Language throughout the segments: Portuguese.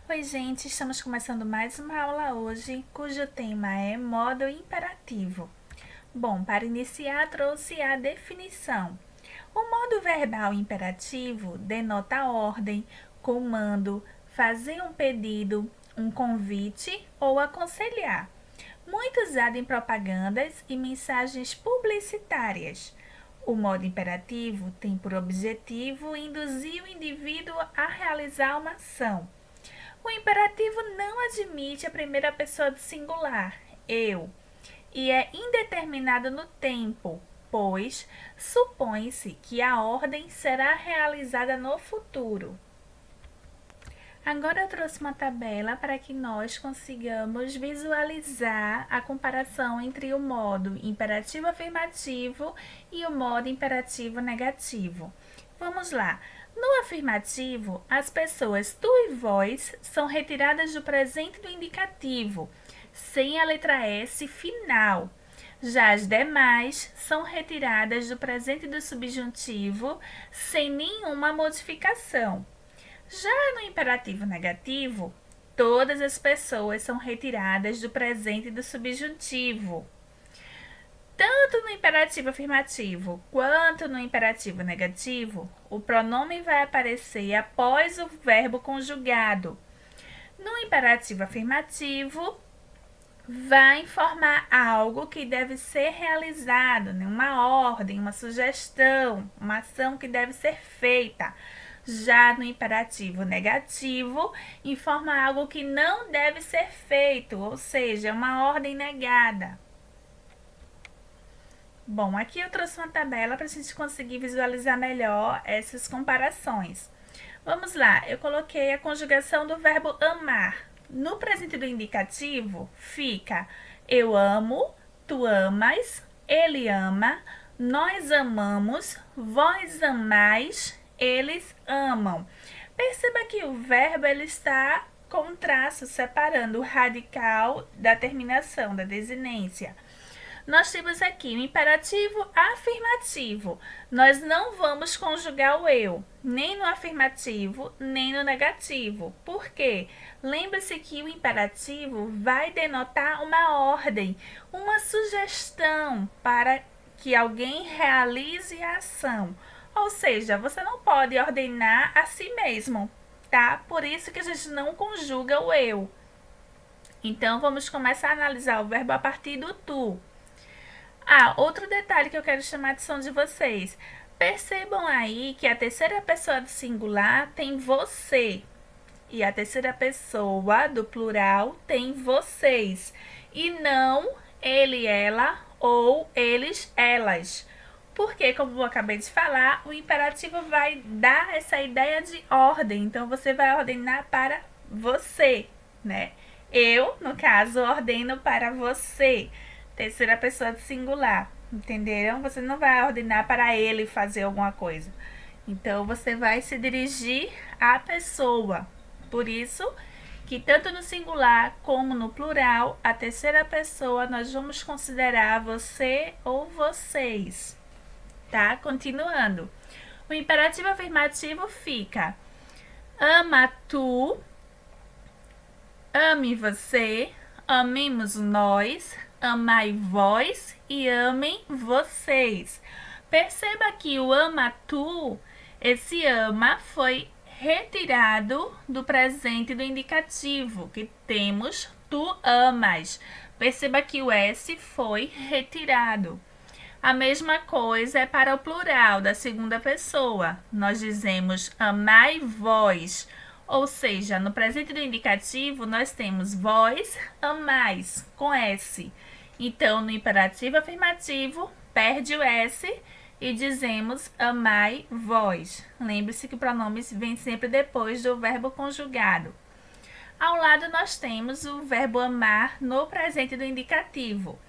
Oi, gente, estamos começando mais uma aula hoje, cujo tema é modo imperativo. Bom, para iniciar, trouxe a definição. O modo verbal imperativo denota ordem, comando, fazer um pedido, um convite ou aconselhar. Muito usado em propagandas e mensagens publicitárias. O modo imperativo tem por objetivo induzir o indivíduo a realizar uma ação. O imperativo não admite a primeira pessoa do singular, eu, e é indeterminado no tempo, pois supõe-se que a ordem será realizada no futuro. Agora eu trouxe uma tabela para que nós consigamos visualizar a comparação entre o modo imperativo afirmativo e o modo imperativo negativo. Vamos lá. No afirmativo, as pessoas tu e vós são retiradas do presente do indicativo, sem a letra S final. Já as demais são retiradas do presente do subjuntivo, sem nenhuma modificação. Já no imperativo negativo, todas as pessoas são retiradas do presente do subjuntivo. Tanto no imperativo afirmativo quanto no imperativo negativo, o pronome vai aparecer após o verbo conjugado. No imperativo afirmativo, vai informar algo que deve ser realizado, uma ordem, uma sugestão, uma ação que deve ser feita. Já no imperativo negativo, informa algo que não deve ser feito, ou seja, uma ordem negada. Bom, aqui eu trouxe uma tabela para a gente conseguir visualizar melhor essas comparações. Vamos lá, eu coloquei a conjugação do verbo amar. No presente do indicativo, fica eu amo, tu amas, ele ama, nós amamos, vós amais, eles amam. Perceba que o verbo ele está com traço separando o radical da terminação, da desinência. Nós temos aqui o imperativo afirmativo. Nós não vamos conjugar o eu, nem no afirmativo, nem no negativo. Por quê? Lembre-se que o imperativo vai denotar uma ordem, uma sugestão para que alguém realize a ação. Ou seja, você não pode ordenar a si mesmo, tá? Por isso que a gente não conjuga o eu. Então, vamos começar a analisar o verbo a partir do tu. Outro detalhe que eu quero chamar a atenção de vocês. Percebam aí que a terceira pessoa do singular tem você. E a terceira pessoa do plural tem vocês. E não ele, ela ou eles, elas. Porque, como eu acabei de falar, o imperativo vai dar essa ideia de ordem. Então, você vai ordenar para você, né? Eu, no caso, ordeno para você. Terceira pessoa do singular, entenderam? Você não vai ordenar para ele fazer alguma coisa. Então, você vai se dirigir à pessoa. Por isso que tanto no singular como no plural, a terceira pessoa nós vamos considerar você ou vocês. Tá? Continuando. O imperativo afirmativo fica: ama tu, ame você, amemos nós, amai vós e amem vocês. Perceba que o ama tu, esse ama foi retirado do presente do indicativo, que temos tu amas. Perceba que o S foi retirado. A mesma coisa é para o plural da segunda pessoa. Nós dizemos amai vós. Ou seja, no presente do indicativo, nós temos vós amais, com S. Então, no imperativo afirmativo, perde o S e dizemos amai vós. Lembre-se que pronomes vêm sempre depois do verbo conjugado. Ao lado, nós temos o verbo amar no presente do indicativo,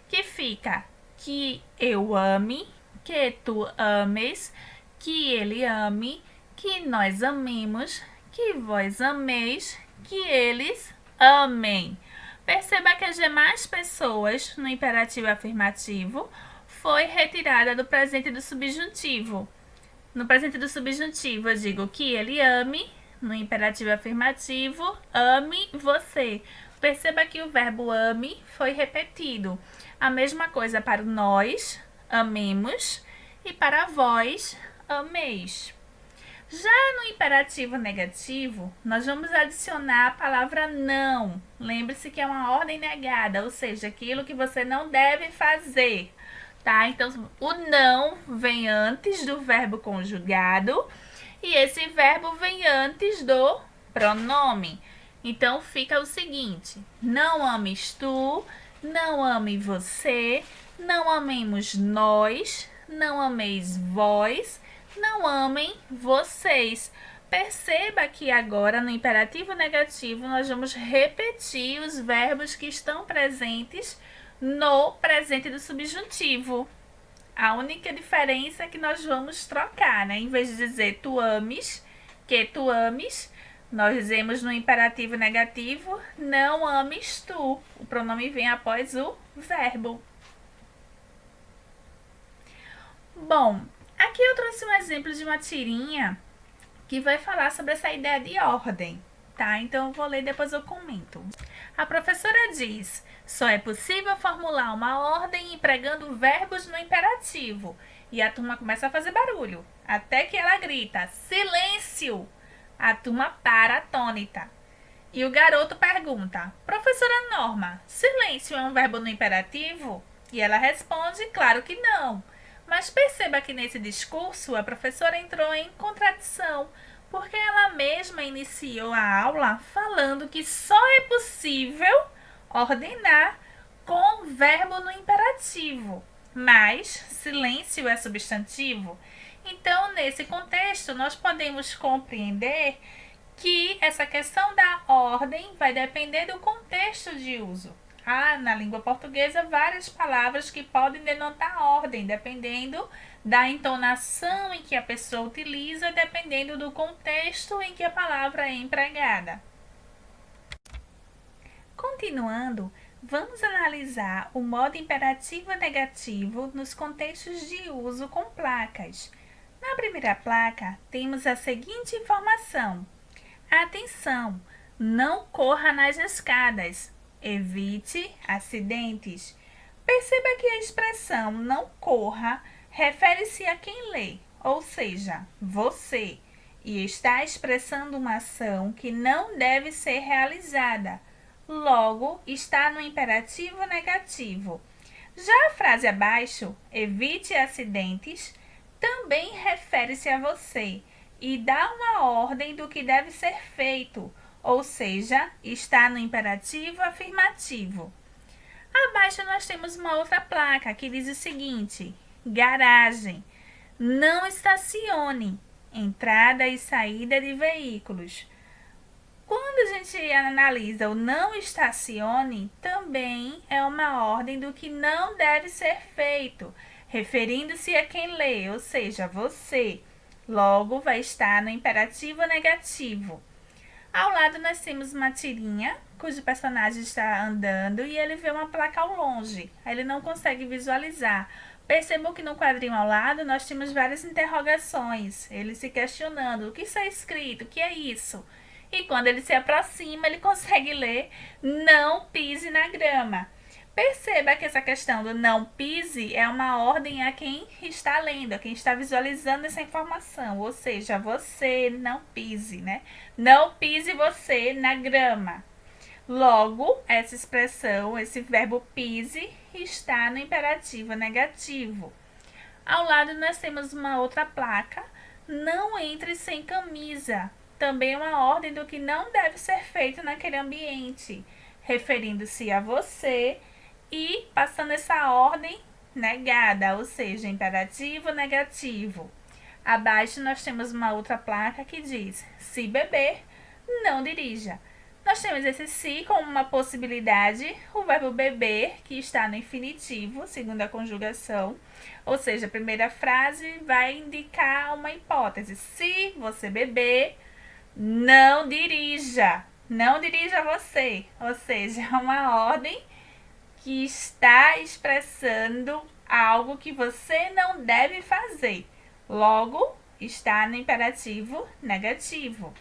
que fica que eu ame, que tu ames, que ele ame, que nós amemos, que vós ameis, que eles amem. Perceba que as demais pessoas no imperativo afirmativo foi retirada do presente do subjuntivo. No presente do subjuntivo eu digo que ele ame, no imperativo afirmativo, ame você. Perceba que o verbo ame foi repetido. A mesma coisa para o nós, amemos, e para vós, ameis. Já no imperativo negativo, nós vamos adicionar a palavra não. Lembre-se que é uma ordem negada, ou seja, aquilo que você não deve fazer, tá? Então, o não vem antes do verbo conjugado e esse verbo vem antes do pronome. Então, fica o seguinte: não ames tu, não ame você, não amemos nós, não ameis vós, não amem vocês. Perceba que agora no imperativo negativo nós vamos repetir os verbos que estão presentes no presente do subjuntivo. A única diferença é que nós vamos trocar, né? Em vez de dizer tu ames, que tu ames, nós dizemos no imperativo negativo não ames tu. O pronome vem após o verbo. Bom, aqui eu trouxe um exemplo de uma tirinha que vai falar sobre essa ideia de ordem, tá? Então eu vou ler e depois eu comento. A professora diz: só é possível formular uma ordem empregando verbos no imperativo. E a turma começa a fazer barulho, até que ela grita: silêncio! A turma para atônita. E o garoto pergunta: professora Norma, silêncio é um verbo no imperativo? E ela responde: claro que não. Mas perceba que nesse discurso a professora entrou em contradição, porque ela mesma iniciou a aula falando que só é possível ordenar com verbo no imperativo, mas silêncio é substantivo. Então, nesse contexto, nós podemos compreender que essa questão da ordem vai depender do contexto de uso. Há na língua portuguesa várias palavras que podem denotar ordem, dependendo da entonação em que a pessoa utiliza, dependendo do contexto em que a palavra é empregada. Continuando, vamos analisar o modo imperativo negativo nos contextos de uso com placas. Na primeira placa, temos a seguinte informação: atenção, não corra nas escadas. Evite acidentes. Perceba que a expressão não corra refere-se a quem lê, ou seja, você, e está expressando uma ação que não deve ser realizada. Logo, está no imperativo negativo. Já a frase abaixo, evite acidentes, também refere-se a você e dá uma ordem do que deve ser feito, ou seja, está no imperativo afirmativo. Abaixo nós temos uma outra placa que diz o seguinte: garagem, não estacione, entrada e saída de veículos. Quando a gente analisa o não estacione, também é uma ordem do que não deve ser feito, referindo-se a quem lê, ou seja, você. Logo, vai estar no imperativo negativo. Ao lado nós temos uma tirinha, cujo personagem está andando e ele vê uma placa ao longe. Ele não consegue visualizar. Percebam que no quadrinho ao lado nós temos várias interrogações. Ele se questionando: o que está escrito? O que é isso? E quando ele se aproxima, ele consegue ler: não pise na grama. Perceba que essa questão do não pise é uma ordem a quem está lendo, a quem está visualizando essa informação, ou seja, você não pise, né? Não pise você na grama. Logo, essa expressão, esse verbo pise, está no imperativo negativo. Ao lado nós temos uma outra placa: não entre sem camisa. Também é uma ordem do que não deve ser feito naquele ambiente, referindo-se a você e passando essa ordem negada, ou seja, imperativo negativo. Abaixo nós temos uma outra placa que diz: se beber, não dirija. Nós temos esse se como uma possibilidade, o verbo beber, que está no infinitivo, segundo a conjugação, ou seja, a primeira frase vai indicar uma hipótese: se você beber, não dirija. Não dirija você, ou seja, é uma ordem que está expressando algo que você não deve fazer. Logo, está no imperativo negativo.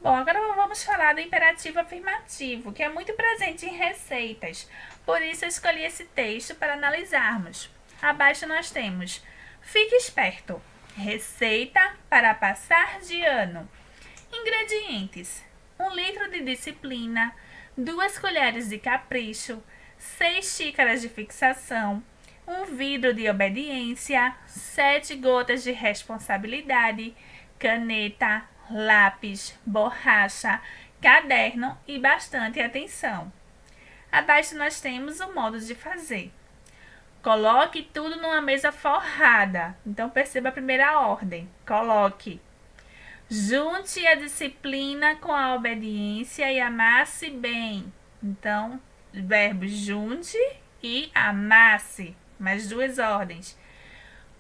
Bom, agora vamos falar do imperativo afirmativo, que é muito presente em receitas. Por isso eu escolhi esse texto para analisarmos. Abaixo nós temos: fique esperto. Receita para passar de ano. Ingredientes: 1 litro de disciplina, 2 colheres de capricho, 6 xícaras de fixação, 1 vidro de obediência, 7 gotas de responsabilidade, caneta, lápis, borracha, caderno e bastante atenção. Abaixo nós temos o modo de fazer. Coloque tudo numa mesa forrada. Então perceba a primeira ordem. Coloque. Junte a disciplina com a obediência e amasse bem. Então, verbo junte e amasse. Mais 2 ordens.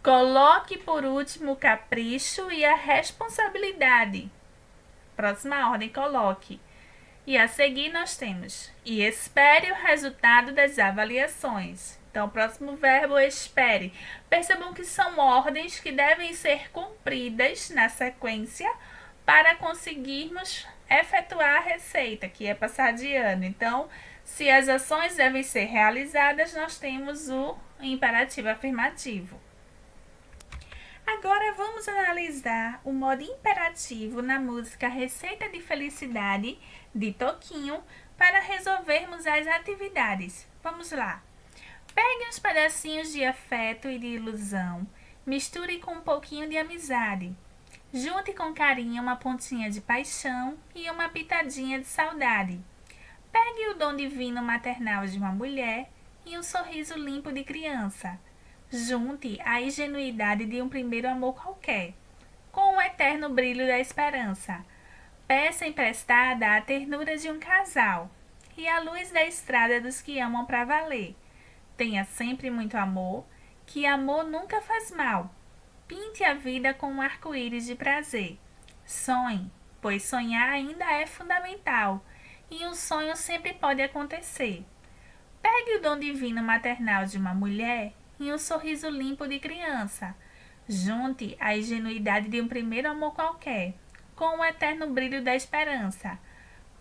Coloque por último o capricho e a responsabilidade. Próxima ordem, coloque. E a seguir nós temos: e espere o resultado das avaliações. Então, o próximo verbo, espere. Percebam que são ordens que devem ser cumpridas na sequência para conseguirmos efetuar a receita, que é passar de ano. Então, se as ações devem ser realizadas, nós temos o imperativo afirmativo. Agora vamos analisar o modo imperativo na música Receita de Felicidade, de Toquinho, para resolvermos as atividades. Vamos lá. Pegue uns pedacinhos de afeto e de ilusão, misture com um pouquinho de amizade. Junte com carinho uma pontinha de paixão e uma pitadinha de saudade. Pegue o dom divino maternal de uma mulher e um sorriso limpo de criança. Junte a ingenuidade de um primeiro amor qualquer, com o eterno brilho da esperança. Peça emprestada a ternura de um casal e a luz da estrada dos que amam pra valer. Tenha sempre muito amor, que amor nunca faz mal. Pinte a vida com um arco-íris de prazer. Sonhe, pois sonhar ainda é fundamental, e um sonho sempre pode acontecer. Pegue o dom divino maternal de uma mulher e um sorriso limpo de criança. Junte a ingenuidade de um primeiro amor qualquer, com o eterno brilho da esperança.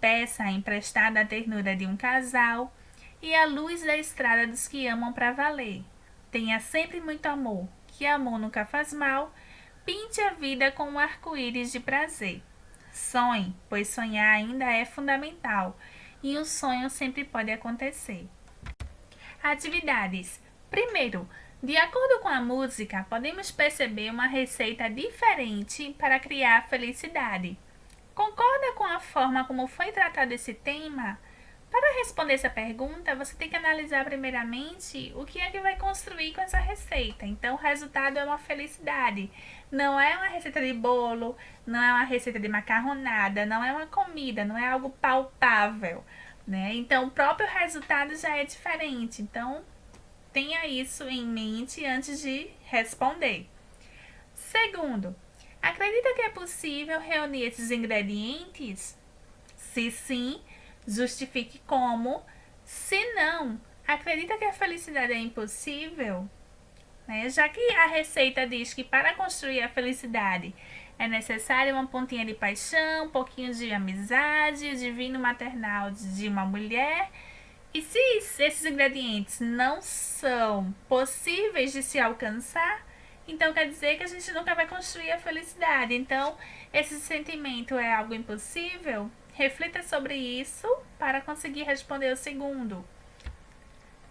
Peça emprestada a ternura de um casal e a luz da estrada dos que amam pra valer. Tenha sempre muito amor, que amor nunca faz mal. Pinte a vida com um arco-íris de prazer. Sonhe, pois sonhar ainda é fundamental, e um sonho sempre pode acontecer. Atividades. Primeiro, de acordo com a música, podemos perceber uma receita diferente para criar felicidade. Concorda com a forma como foi tratado esse tema? Para responder essa pergunta, você tem que analisar primeiramente o que é que vai construir com essa receita. Então, o resultado é uma felicidade. Não é uma receita de bolo, não é uma receita de macarronada, não é uma comida, não é algo palpável, né? Então, o próprio resultado já é diferente. Então, tenha isso em mente antes de responder. Segundo, acredita que é possível reunir esses ingredientes? Se sim, justifique como. Se não, acredita que a felicidade é impossível? Já que a receita diz que para construir a felicidade é necessário uma pontinha de paixão, um pouquinho de amizade, o divino maternal de uma mulher. E se esses ingredientes não são possíveis de se alcançar, então quer dizer que a gente nunca vai construir a felicidade. Então, esse sentimento é algo impossível? Reflita sobre isso para conseguir responder o segundo.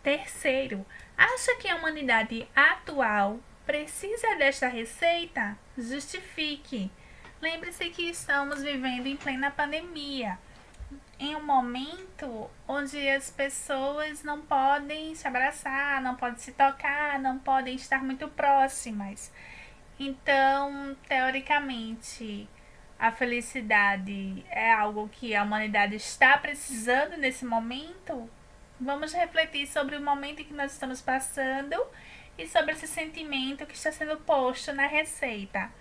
Terceiro, acha que a humanidade atual precisa desta receita? Justifique. Lembre-se que estamos vivendo em plena pandemia, em um momento onde as pessoas não podem se abraçar, não podem se tocar, não podem estar muito próximas. Então, teoricamente, a felicidade é algo que a humanidade está precisando nesse momento? Vamos refletir sobre o momento em que nós estamos passando e sobre esse sentimento que está sendo posto na receita.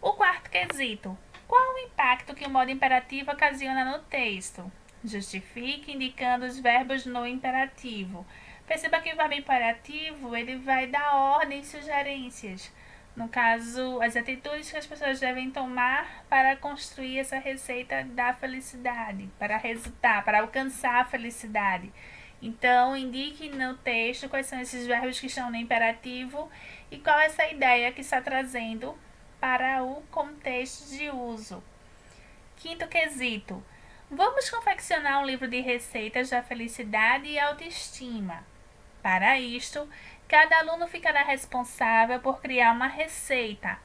O quarto quesito: qual o impacto que o modo imperativo ocasiona no texto? Justifique indicando os verbos no imperativo. Perceba que o verbo imperativo ele vai dar ordem e sugerências. No caso, as atitudes que as pessoas devem tomar para construir essa receita da felicidade, para resultar, para alcançar a felicidade. Então, indique no texto quais são esses verbos que estão no imperativo e qual é essa ideia que está trazendo para o contexto de uso. Quinto quesito. Vamos confeccionar um livro de receitas da felicidade e autoestima. Para isto, cada aluno ficará responsável por criar uma receita.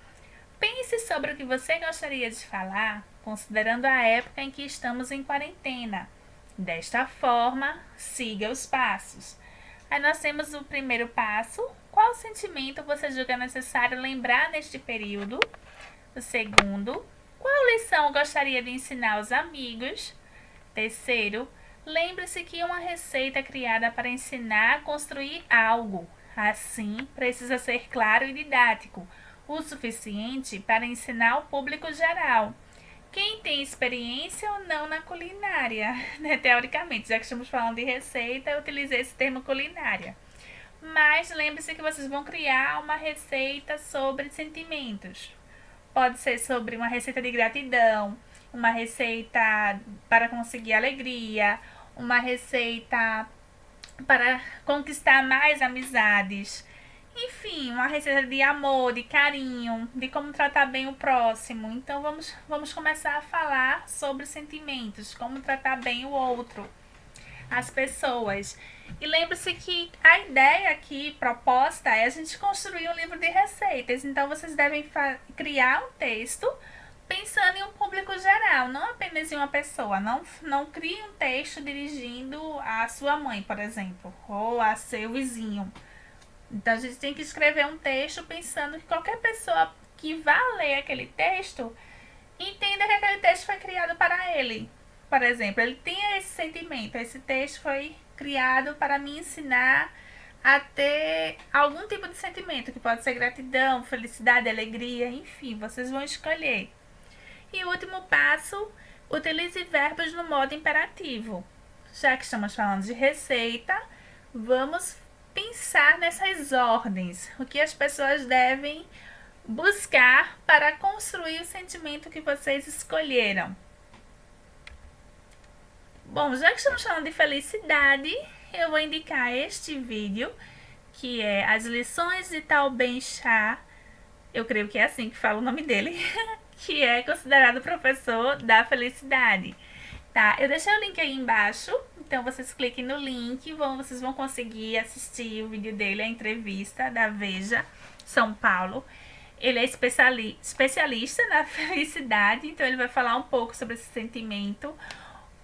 Pense sobre o que você gostaria de falar, considerando a época em que estamos em quarentena. Desta forma, siga os passos. Aí nós temos o primeiro passo. Qual sentimento você julga necessário lembrar neste período? O segundo, qual lição gostaria de ensinar aos amigos? Terceiro, lembre-se que uma receita é criada para ensinar a construir algo. Assim, precisa ser claro e didático, o suficiente para ensinar ao público geral. Quem tem experiência ou não na culinária, né? Teoricamente, já que estamos falando de receita, eu utilizei esse termo culinária. Mas lembre-se que vocês vão criar uma receita sobre sentimentos. Pode ser sobre uma receita de gratidão, uma receita para conseguir alegria, uma receita para conquistar mais amizades. Enfim, uma receita de amor, de carinho, de como tratar bem o próximo. Então vamos começar a falar sobre sentimentos, como tratar bem o outro, as pessoas. E lembre-se que a ideia aqui proposta é a gente construir um livro de receitas. Então vocês devem criar um texto pensando em um público geral, não apenas em uma pessoa. Não crie um texto dirigindo a sua mãe, por exemplo, ou a seu vizinho. Então a gente tem que escrever um texto pensando que qualquer pessoa que vá ler aquele texto entenda que aquele texto foi criado para ele. Por exemplo, ele tem esse sentimento, esse texto foi criado para me ensinar a ter algum tipo de sentimento, que pode ser gratidão, felicidade, alegria, enfim, vocês vão escolher. E o último passo, utilize verbos no modo imperativo. Já que estamos falando de receita, vamos pensar nessas ordens, o que as pessoas devem buscar para construir o sentimento que vocês escolheram. Bom, já que estamos falando de felicidade, eu vou indicar este vídeo, que é As Lições de Tal Ben-Shahar, eu creio que é assim que fala o nome dele, que é considerado professor da felicidade. Tá, eu deixei o link aí embaixo, então vocês cliquem no link, vocês vão conseguir assistir o vídeo dele, a entrevista da Veja, São Paulo. Ele é especialista na felicidade, então ele vai falar um pouco sobre esse sentimento,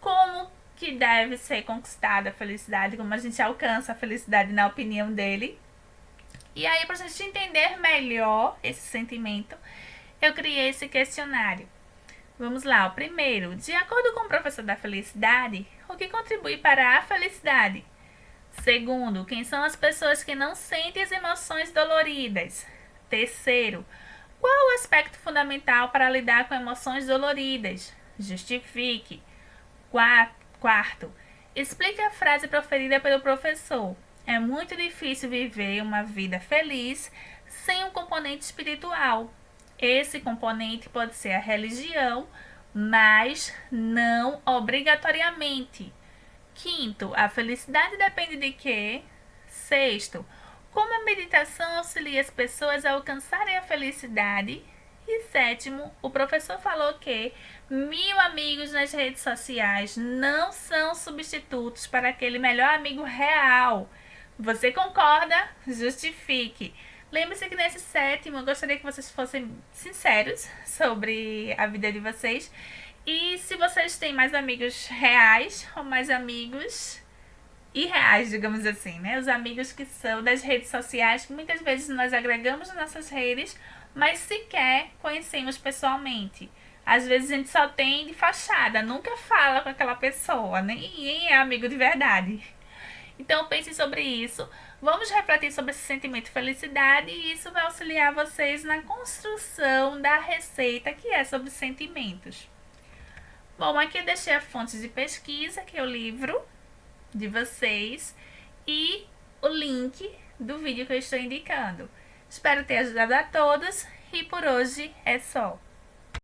como que deve ser conquistada a felicidade, como a gente alcança a felicidade na opinião dele. E aí, pra gente entender melhor esse sentimento, eu criei esse questionário. Vamos lá, o primeiro. De acordo com o professor da felicidade, o que contribui para a felicidade? Segundo, quem são as pessoas que não sentem as emoções doloridas? Terceiro, qual o aspecto fundamental para lidar com emoções doloridas? Justifique. Quarto, explique a frase proferida pelo professor. É muito difícil viver uma vida feliz sem um componente espiritual. Esse componente pode ser a religião, mas não obrigatoriamente. Quinto, a felicidade depende de quê? Sexto, como a meditação auxilia as pessoas a alcançarem a felicidade? E sétimo, o professor falou que 1000 amigos nas redes sociais não são substitutos para aquele melhor amigo real. Você concorda? Justifique. Lembre-se que nesse sétimo eu gostaria que vocês fossem sinceros sobre a vida de vocês. E se vocês têm mais amigos reais ou mais amigos irreais, digamos assim, né? Os amigos que são das redes sociais, que muitas vezes nós agregamos nas nossas redes, mas sequer conhecemos pessoalmente. Às vezes a gente só tem de fachada, nunca fala com aquela pessoa, nem é amigo de verdade. Então pense sobre isso, vamos refletir sobre esse sentimento de felicidade e isso vai auxiliar vocês na construção da receita que é sobre sentimentos. Bom, aqui eu deixei a fonte de pesquisa, que é o livro de vocês, e o link do vídeo que eu estou indicando. Espero ter ajudado a todos e por hoje é só.